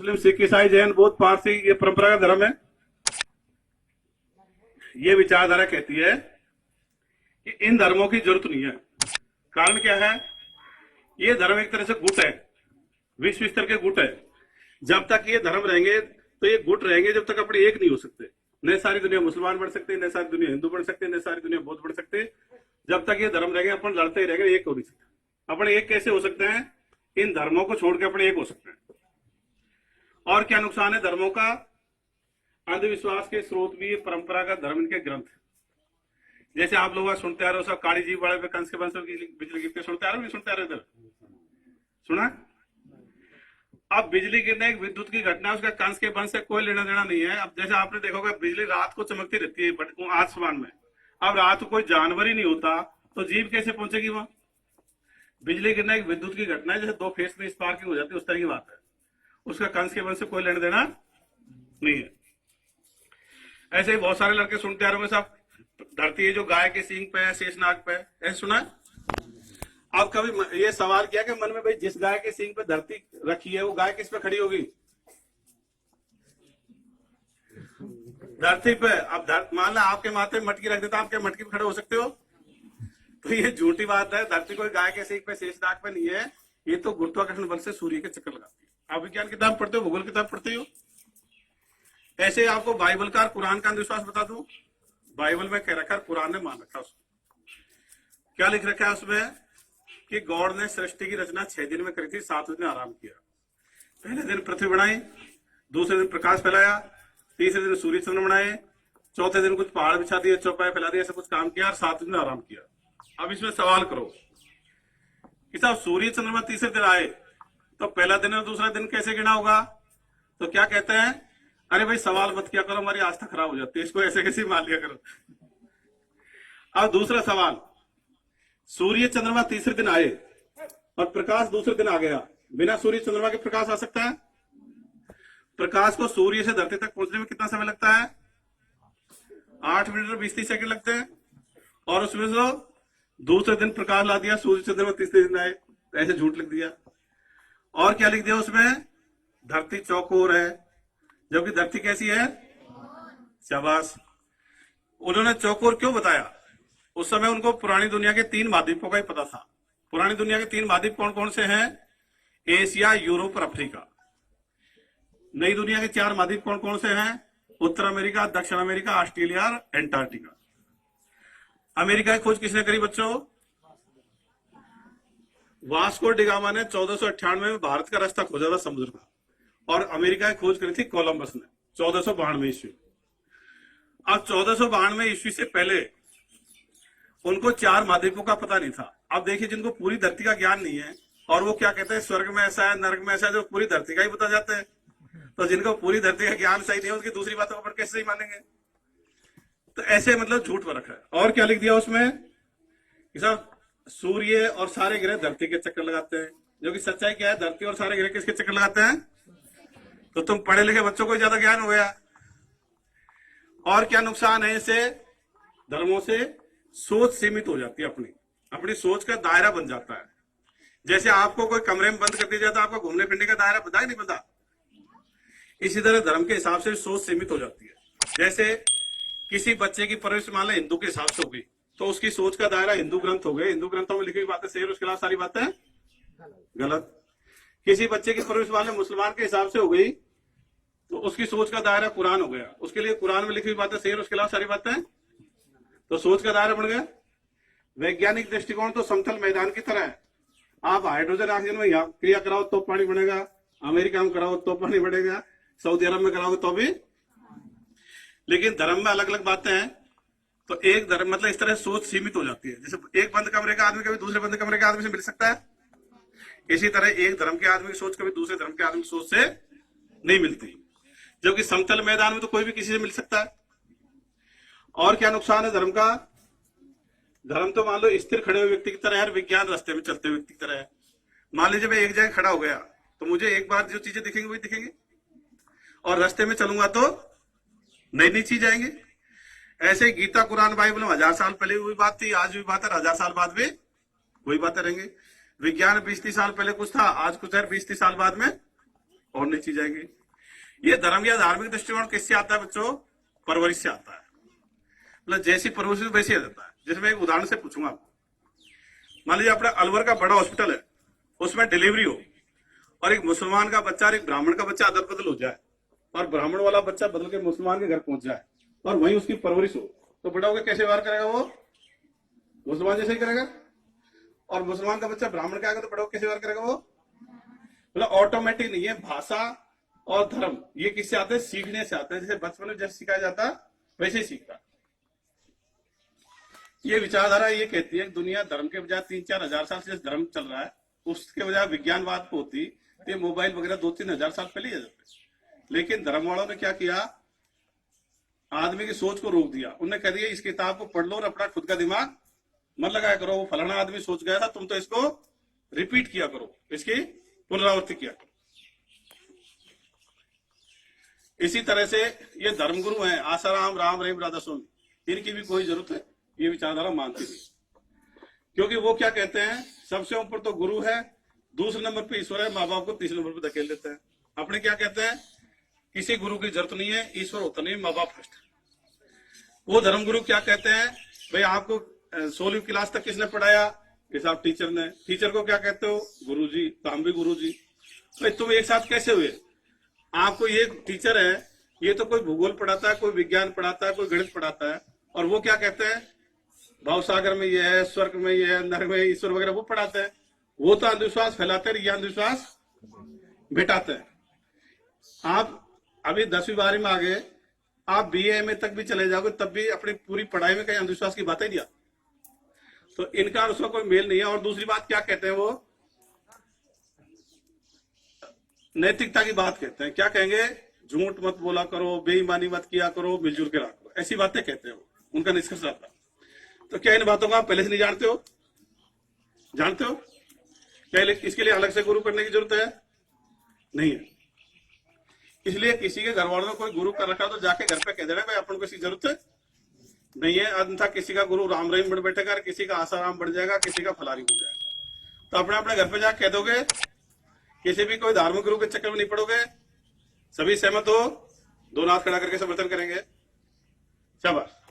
मुस्लिम, सिख, ईसाई, जैन, बौद्ध, पारसी, ये परंपरागत धर्म है। ये विचारधारा कहती है कि इन धर्मों की जरूरत नहीं है। कारण क्या है? ये धर्म एक तरह से गुट है, विश्व स्तर के गुट है। जब तक ये धर्म रहेंगे तो ये गुट रहेंगे, जब तक अपने एक नहीं हो सकते। न सारी दुनिया मुसलमान बन सकते, न सारी दुनिया हिंदू बन सकते, न सारी दुनिया बौद्ध बन सकते। जब तक ये धर्म रहेंगे अपन लड़ते ही रहेंगे, एक हो नहीं सकते। अपने एक कैसे हो सकते हैं? इन धर्मों को छोड़ के अपने एक हो सकते हैं। और क्या नुकसान है धर्मों का? अंधविश्वास के स्रोत भी परंपरागत धर्म, इनके ग्रंथ। जैसे आप लोग सुनते आ रहे हो सब, काली जी बड़े पे कंस के वंश की बिजली गिरते, सुनते आ रहे हो? नहीं सुनते आ रहे? इधर सुना? अब बिजली गिरना एक विद्युत की घटना है, उसका कंस के वंश से कोई लेना देना नहीं है। अब जैसे आपने देखा होगा बिजली रात को चमकती रहती है आसमान में। अब रात को कोई जानवर ही नहीं होता तो जीव कैसे पहुंचेगी वहां? बिजली गिरना एक विद्युत की घटना है, जैसे दो फेस में स्पार्किंग हो जाती है, उस तरह की बात है। उसका कंस के वंश से कोई लेना देना नहीं है। ऐसे ही बहुत सारे लड़के सुनते आ रहे होंगे साहब, धरती है जो गाय के सींग पे है, शेषनाग पे है, ऐसे सुना है? अब कभी ये सवाल किया कि मन में, भाई जिस गाय के सींग पे धरती रखी है वो गाय किस पे खड़ी होगी? धरती पे। अब मान लो आपके माथे में मटकी रख देता, आप क्या मटकी पे खड़े हो सकते हो? तो ये झूठी बात है। धरती कोई गाय के सींग पे, शेषनाग पे नहीं है। ये तो गुरुत्वाकर्षण बल से सूर्य के चक्कर लगाती है। आप विज्ञान किताब पढ़ते हो, भूगोल किताब पढ़ते हो। ऐसे आपको बाइबल का, कुरान का अंधविश्वास बता दूं। बाइबल में कह रखा है, कुरान ने मान रखा उसमें क्या लिख रखा है उसमें कि गॉड ने सृष्टि की रचना 6 दिन में करी थी, 7वें दिन आराम किया। पहले दिन पृथ्वी बनाई, दूसरे दिन प्रकाश फैलाया, तीसरे दिन सूर्य चंद्र बनाए, चौथे दिन कुछ पहाड़ बिछा दिए, चौपाई फैला दिया, ऐसा कुछ काम किया और 7वें दिन आराम किया। अब इसमें सवाल करो कि साहब सूर्य चंद्रमा तीसरे दिन आए तो पहला दिन और दूसरा दिन कैसे गिना होगा? तो क्या कहते हैं, अरे भाई सवाल मत किया करो, हमारी आस्था खराब हो जाती है, इसको ऐसे कैसे मान लिया करो। अब दूसरा सवाल, सूर्य चंद्रमा तीसरे दिन आए और प्रकाश दूसरे दिन आ गया, बिना सूर्य चंद्रमा के प्रकाश आ सकता है? प्रकाश को सूर्य से धरती तक पहुंचने में कितना समय लगता है? 8 मिनट और 20-30 सेकंड लगते हैं। और उसमें से दूसरे दिन प्रकाश ला दिया, सूर्य चंद्रमा तीसरे दिन आए, ऐसे झूठ लिख दिया। और क्या लिख दिया उसमें? धरती चौकोर है, जबकि धरती कैसी है? शाबाश। उन्होंने चौकोर क्यों बताया? उस समय उनको पुरानी दुनिया के 3 महाद्वीपों का ही पता था। पुरानी दुनिया के 3 महाद्वीप कौन कौन से हैं? एशिया, यूरोप और अफ्रीका। नई दुनिया के 4 महाद्वीप कौन कौन से हैं? उत्तर अमेरिका, दक्षिण अमेरिका, ऑस्ट्रेलिया और एंटार्क्टिका। अमेरिका की खोज किसने करी बच्चों? वास्को डिगामा ने 1498 में भारत का रास्ता खोजा था समुद्र का, और अमेरिका की खोज करी थी कोलंबस ने 1492 ईस्वी। अब 1492 ईस्वी से पहले उनको 4 महाद्वीपों का पता नहीं था। अब देखिए, जिनको पूरी धरती का ज्ञान नहीं है और वो क्या कहते हैं स्वर्ग में ऐसा है, नरक में ऐसा है, जो पूरी धरती का ही बता जाते हैं, तो जिनको पूरी धरती का ज्ञान सही नहीं है उनकी दूसरी बातों पर कैसे ही मानेंगे? तो ऐसे मतलब झूठ पर रखा है। और क्या लिख दिया उसमें कि साहब सूर्य और सारे ग्रह धरती के चक्कर लगाते हैं, जो कि सच्चाई क्या है? धरती और सारे ग्रह किसके चक्कर लगाते हैं? तो तुम पढ़े लिखे बच्चों को ज्यादा ज्ञान हो गया। और क्या नुकसान है इसे? धर्मों से सोच सीमित हो जाती है, अपनी सोच का दायरा बन जाता है। जैसे आपको कोई कमरे में बंद कर दिया जाता है, आपको घूमने फिरने का दायरा बता ही नहीं पता। इसी तरह धर्म के हिसाब से सोच सीमित हो जाती है। जैसे किसी बच्चे की परवरिश मान लो हिंदू के हिसाब से हो गई, तो उसकी सोच का दायरा हिंदू ग्रंथ हो गए, हिंदू ग्रंथों में लिखी हुई बातें सही और उसके खिलाफ सारी बातें गलत। किसी बच्चे की परवरिश मान लो मुसलमान के हिसाब से हो गई, तो उसकी सोच का दायरा कुरान हो गया, उसके लिए कुरान में लिखी हुई बातें सही और उसके खिलाफ सारी बातें, तो सोच का दायरा बढ़ गया। वैज्ञानिक दृष्टिकोण तो समतल मैदान की तरह है। आप हाइड्रोजन ऑक्सीजन में यहाँ क्रिया कराओ तो पानी बढ़ेगा, अमेरिका में कराओ तो पानी बढ़ेगा, सऊदी अरब में कराओगे तो भी। लेकिन धर्म में अलग अलग बातें हैं। तो एक धर्म मतलब इस तरह सोच सीमित हो जाती है। जैसे एक बंद कमरे का आदमी कभी दूसरे बंद कमरे के आदमी से मिल सकता है, इसी तरह एक धर्म के आदमी की सोच कभी दूसरे धर्म के आदमी की सोच से नहीं मिलती। जबकि समतल मैदान में तो कोई भी किसी से मिल सकता है। और क्या नुकसान है धर्म का? धर्म तो मान लो स्थिर खड़े हुए व्यक्ति की तरह है, विज्ञान रास्ते में चलते हुए व्यक्ति की तरह है। मान लीजिए मैं एक जगह खड़ा हो गया तो मुझे एक बार जो चीजें दिखेंगी वही दिखेंगी, और रास्ते में चलूंगा तो नई नई चीज आएंगी। ऐसे गीता, कुरान, बाइबल में 1000 साल पहले हुई बात थी, आज भी बात है, 1000 साल बाद भी वही बातें रहेंगी। विज्ञान 20-30 साल पहले कुछ था, आज कुछ है, 20-30 साल बाद में और नीची जाएंगी। ये धर्म या धार्मिक दृष्टिकोण किससे आता है बच्चों? परवरिश से आता है। मतलब जैसी परवरिश वैसे आ जाता है। जिसमें एक उदाहरण से पूछूंगा आपको, मान लीजिए अपने अलवर का बड़ा हॉस्पिटल है, उसमें डिलीवरी हो और एक मुसलमान का बच्चा और एक ब्राह्मण का बच्चा अदल बदल हो जाए और ब्राह्मण वाला बच्चा बदल के मुसलमान के घर पहुंच जाए और वहीं उसकी परवरिश हो, तो बड़ा होकर कैसे व्यवहार करेगा? वो मुसलमान जैसे ही करेगा। और मुसलमान का बच्चा ब्राह्मण के आएगा तो बड़ा होकर कैसे व्यवहार करेगा? वो मतलब ऑटोमेटिक नहीं है। भाषा और धर्म ये किससे आते हैं? सीखने से आते हैं। जैसे बचपन में जैसे सिखाया जाता वैसे ही सीखता। ये विचारधारा ये कहती है कि दुनिया धर्म के बजाय 3-4 हजार साल से धर्म चल रहा है, उसके बजाय विज्ञानवाद पे होती तो ये मोबाइल वगैरह 2-3 हजार साल पहले ही आ जाते। लेकिन धर्म वालों ने क्या किया? आदमी की सोच को रोक दिया। उन्होंने कह दिया इस किताब को पढ़ लो और अपना खुद का दिमाग मत लगाया करो। वो फलाना आदमी सोच गया था, तुम तो इसको रिपीट किया करो, इसकी पुनरावृत्ति किया करो। इसी तरह से ये धर्मगुरु हैं आसाराम, राम रहीम, राधा स्वामी, इनकी भी कोई जरूरत है ये विचारधारा मानती नहीं। क्योंकि वो क्या कहते हैं? सबसे ऊपर तो गुरु है, दूसरे नंबर पे ईश्वर है, माँ बाप को तीसरे नंबर पे धकेल देते हैं। अपने क्या कहते हैं? किसी गुरु की जरूरत नहीं है, ईश्वर होता नहीं, माँ बाप फर्स्ट। वो धर्मगुरु क्या कहते हैं? भाई आपको 16वीं क्लास तक किसने पढ़ाया? कि साहब टीचर ने। टीचर को क्या कहते हो? गुरु जी। तो हम भी गुरु जी। भाई तुम एक साथ कैसे हुए? आपको ये टीचर है, ये तो कोई भूगोल पढ़ाता है, कोई विज्ञान पढ़ाता है, कोई गणित पढ़ाता है, और वो क्या कहते हैं? भाव सागर में ये है, स्वर्ग में ये है, नरक में ईश्वर वगैरह वो पढ़ाते हैं। वो तो अंधविश्वास फैलाते हैं, ये अंधविश्वास बेटाते हैं। आप अभी 10वीं 12वीं में आ गए, आप BA में तक भी चले जाओगे तब भी अपनी पूरी पढ़ाई में कहीं अंधविश्वास की बातें नहीं आती। तो इनका और उसका कोई मेल नहीं है। और दूसरी बात क्या कहते हैं? वो नैतिकता की बात कहते हैं। क्या कहेंगे? झूठ मत बोला करो, बेईमानी मत किया करो, मिलजुल के रहा करो, ऐसी बातें कहते हैं वो। उनका निष्कर्ष आता है। तो क्या इन बातों को आप पहले से नहीं जानते हो? जानते हो क्या इसके लिए अलग से गुरु करने की जरूरत है? नहीं है। इसलिए किसी के घर वालों ने कोई गुरु कर रखा तो जाके घर पे कह देना भाई अपन को इसकी जरूरत है नहीं है। अन्यथा किसी का गुरु राम रहीम बन बैठेगा, किसी का आसाराम बढ़ जाएगा, किसी का फलारी हो जाएगा। तो अपने अपने घर पे जाके कह दोगे, किसी भी कोई धार्मिक गुरु के चक्कर में नहीं पड़ोगे। सभी सहमत हो? 2 हाथ खड़ा करके समर्थन करेंगे। शाबाश।